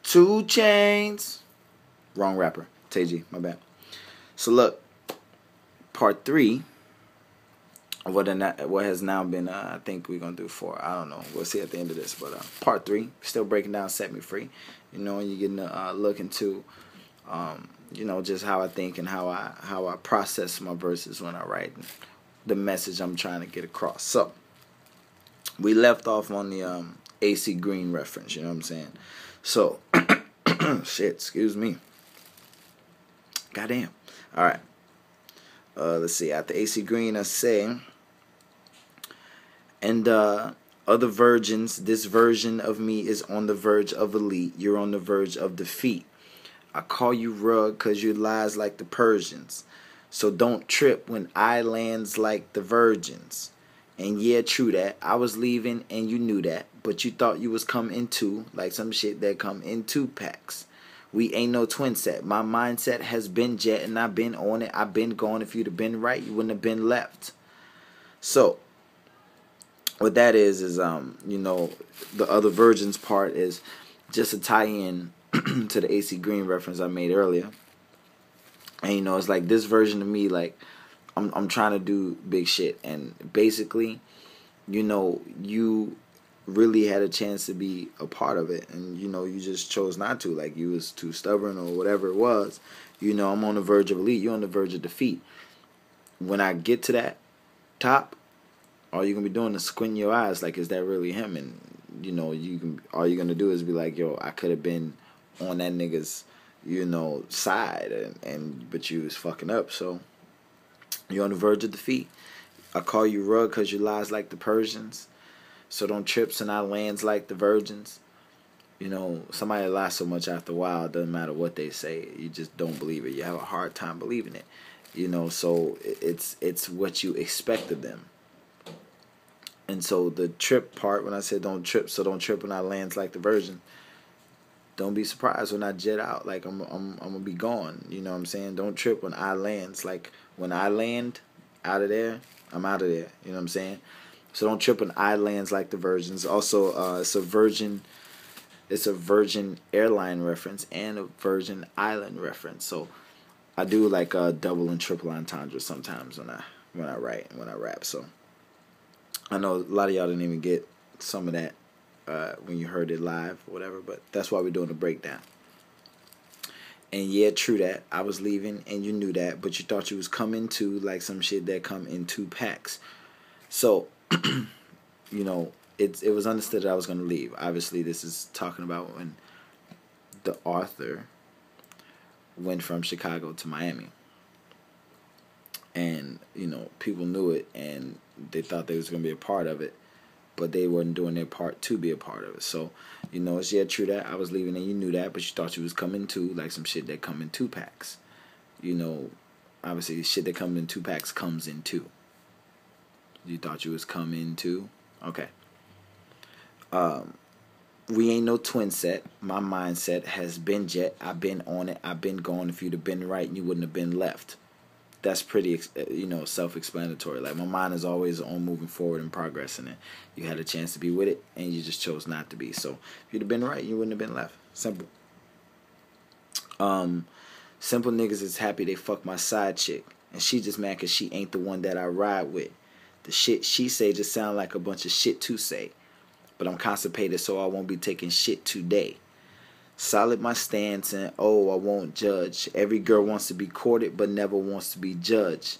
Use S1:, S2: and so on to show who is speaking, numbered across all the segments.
S1: 2 Chainz. Wrong rapper. TG, my bad. So look, part 3 of what has now been, I think we're going to do 4. I don't know. We'll see at the end of this. But part 3, still breaking down Set Me Free. You know, and you're getting a look into, you know, just how I think and how I process my verses when I write. And the message I'm trying to get across. So, we left off on the AC Green reference. You know what I'm saying? So, shit, excuse me. Goddamn. All right. Let's see. After AC Green, I say, and other virgins, this version of me is on the verge of elite. You're on the verge of defeat. I call you rug cause you lies like the Persians. So don't trip when I lands like the virgins. And yeah, true that. I was leaving and you knew that. But you thought you was come in 2, like some shit that come in 2 packs. We ain't no twin set. My mindset has been jet and I've been on it. I've been gone. If you'd have been right, you wouldn't have been left. So, what that is, you know, the other virgins part is just a tie-in to the AC Green reference I made earlier. And, you know, it's like this version of me, like, I'm trying to do big shit. And basically, you know, you really had a chance to be a part of it. And, you know, you just chose not to. Like, you was too stubborn or whatever it was. You know, I'm on the verge of elite. You're on the verge of defeat. When I get to that top, all you're going to be doing is squinting your eyes. Like, is that really him? And, you know, all you're going to do is be like, yo, I could have been on that nigga's, you know, side. But you was fucking up. So, you're on the verge of defeat. I call you rug because you lies like the Persians. So don't trips and I lands like the virgins. You know, somebody lies so much after a while, it doesn't matter what they say. You just don't believe it. You have a hard time believing it. You know, so it's what you expect of them. And so the trip part, when I said don't trip, so don't trip when I lands like the virgin. Don't be surprised when I jet out. Like, I'm gonna be gone. You know what I'm saying? Don't trip when I lands. Like, when I land out of there, I'm out of there. You know what I'm saying? So don't trip when I lands like the virgins. Also, it's a Virgin airline reference and a Virgin Island reference. So I do like double and triple entendre sometimes when I write and when I rap. So I know a lot of y'all didn't even get some of that when you heard it live or whatever, but that's why we're doing the breakdown. And yeah, true that. I was leaving and you knew that, but you thought you was coming to like some shit that come in 2 packs. So, you know, it was understood that I was going to leave. Obviously, this is talking about when the author went from Chicago to Miami. And, you know, people knew it and they thought they was going to be a part of it, but they wasn't doing their part to be a part of it. So, you know, it's yeah, true that. I was leaving and you knew that, but you thought you was coming to like some shit that come in 2 packs. You know, obviously, shit that comes in 2 packs comes in 2. You thought you was coming to? Okay. We ain't no twin set. My mindset has been jet. I've been on it. I've been gone. If you'd have been right, you wouldn't have been left. That's pretty, you know, self-explanatory. Like, my mind is always on moving forward and progressing it. You had a chance to be with it, and you just chose not to be. So, if you'd have been right, you wouldn't have been left. Simple. Simple niggas is happy they fuck my side chick, and she just mad because she ain't the one that I ride with. The shit she say just sound like a bunch of shit to say. But I'm constipated, so I won't be taking shit today. Solid my stance, and oh, I won't judge. Every girl wants to be courted, but never wants to be judged.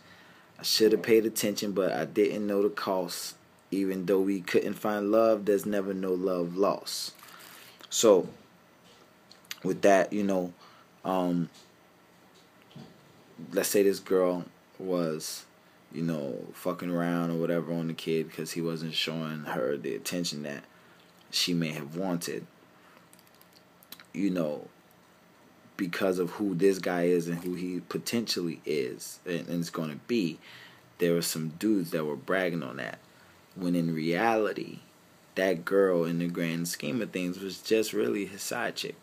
S1: I should have paid attention, but I didn't know the cost. Even though we couldn't find love, there's never no love lost. So, with that, you know, let's say this girl was, you know, fucking around or whatever on the kid because he wasn't showing her the attention that she may have wanted. You know, because of who this guy is and who he potentially is and is going to be, there were some dudes that were bragging on that. When in reality, that girl in the grand scheme of things was just really his side chick.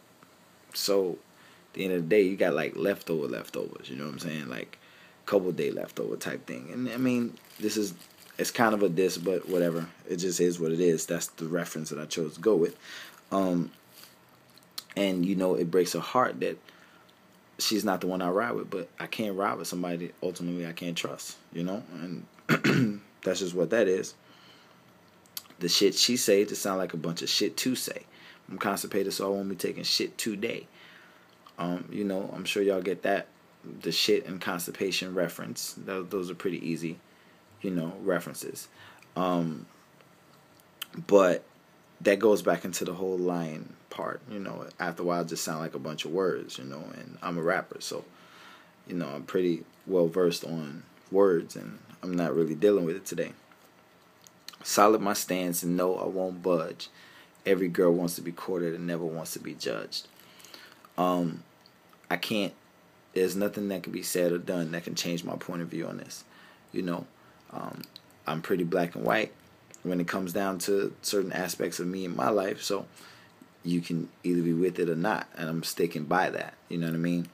S1: So, at the end of the day, you got like leftovers, you know what I'm saying? Like, couple day leftover type thing. And I mean, it's kind of a diss, but whatever. It just is what it is. That's the reference that I chose to go with. And, it breaks her heart that she's not the one I ride with, but I can't ride with somebody ultimately I can't trust, and that's just what that is. The shit she say just sound like a bunch of shit to say. I'm constipated, so I won't be taking shit today. I'm sure y'all get that, the shit and constipation reference. Those are pretty easy, references. But that goes back into the whole lying part. After a while, it just sound like a bunch of words. And I'm a rapper, so I'm pretty well versed on words, and I'm not really dealing with it today. Solid my stance, and no, I won't budge. Every girl wants to be courted and never wants to be judged. I can't. There's nothing that can be said or done that can change my point of view on this. I'm pretty black and white when it comes down to certain aspects of me in my life. So you can either be with it or not, and I'm sticking by that. You know what I mean?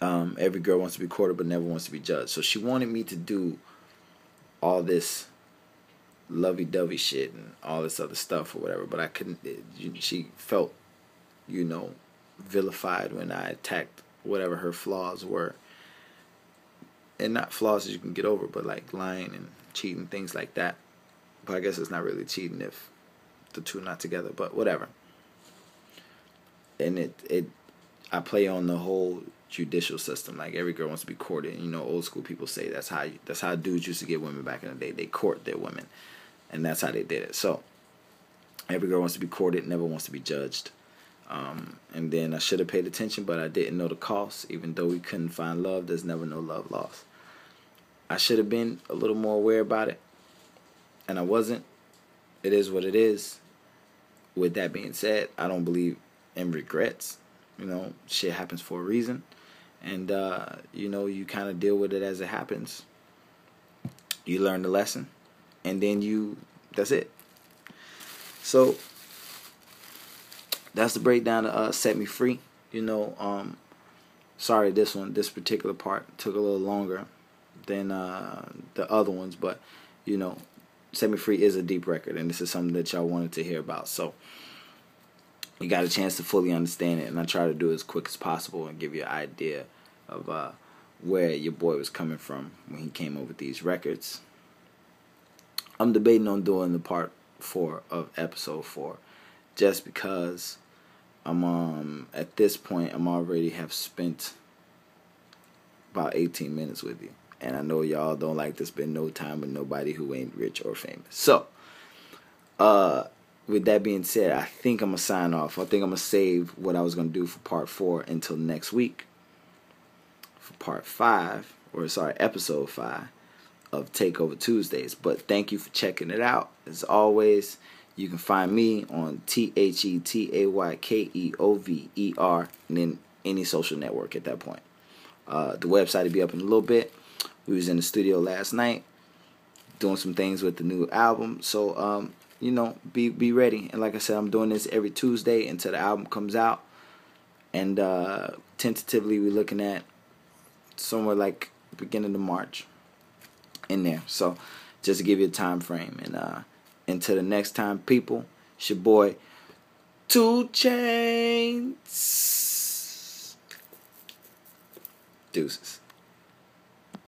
S1: Every girl wants to be courted but never wants to be judged. So she wanted me to do all this lovey-dovey shit and all this other stuff or whatever, but I couldn't. She felt, vilified when I attacked whatever her flaws were, and not flaws that you can get over, but like lying and cheating, things like that. But I guess it's not really cheating if the two are not together, but whatever. And I play on the whole judicial system. Like, every girl wants to be courted. Old school people say that's how dudes used to get women back in the day. They court their women, and that's how they did it. So every girl wants to be courted, never wants to be judged. And then I should have paid attention, but I didn't know the cost. Even though we couldn't find love, there's never no love lost. I should have been a little more aware about it, and I wasn't. It is what it is. With that being said, I don't believe in regrets. Shit happens for a reason, and you kind of deal with it as it happens. You learn the lesson, and then that's it. So that's the breakdown to Set Me Free. Sorry, this particular part took a little longer than the other ones, but Set Me Free is a deep record, and this is something that y'all wanted to hear about. So you got a chance to fully understand it, and I try to do it as quick as possible and give you an idea of where your boy was coming from when he came up with these records. I'm debating on doing the part 4 of episode 4, just because I'm at this point I'm already have spent about 18 minutes with you, and I know y'all don't like to spend no time with nobody who ain't rich or famous. So with that being said, I think I'm gonna sign off. I think I'm gonna save what I was gonna do for part 4 until next week, for part 5, episode 5 of Takeover Tuesdays. But thank you for checking it out. As always, you can find me on TAYkeover, and then any social network at that point. The website will be up in a little bit. We was in the studio last night doing some things with the new album. So be ready. And like I said, I'm doing this every Tuesday until the album comes out. And tentatively we're looking at somewhere like beginning of March in there. So just to give you a time frame. And until the next time, people, it's your boy 2 Chainz. Deuces.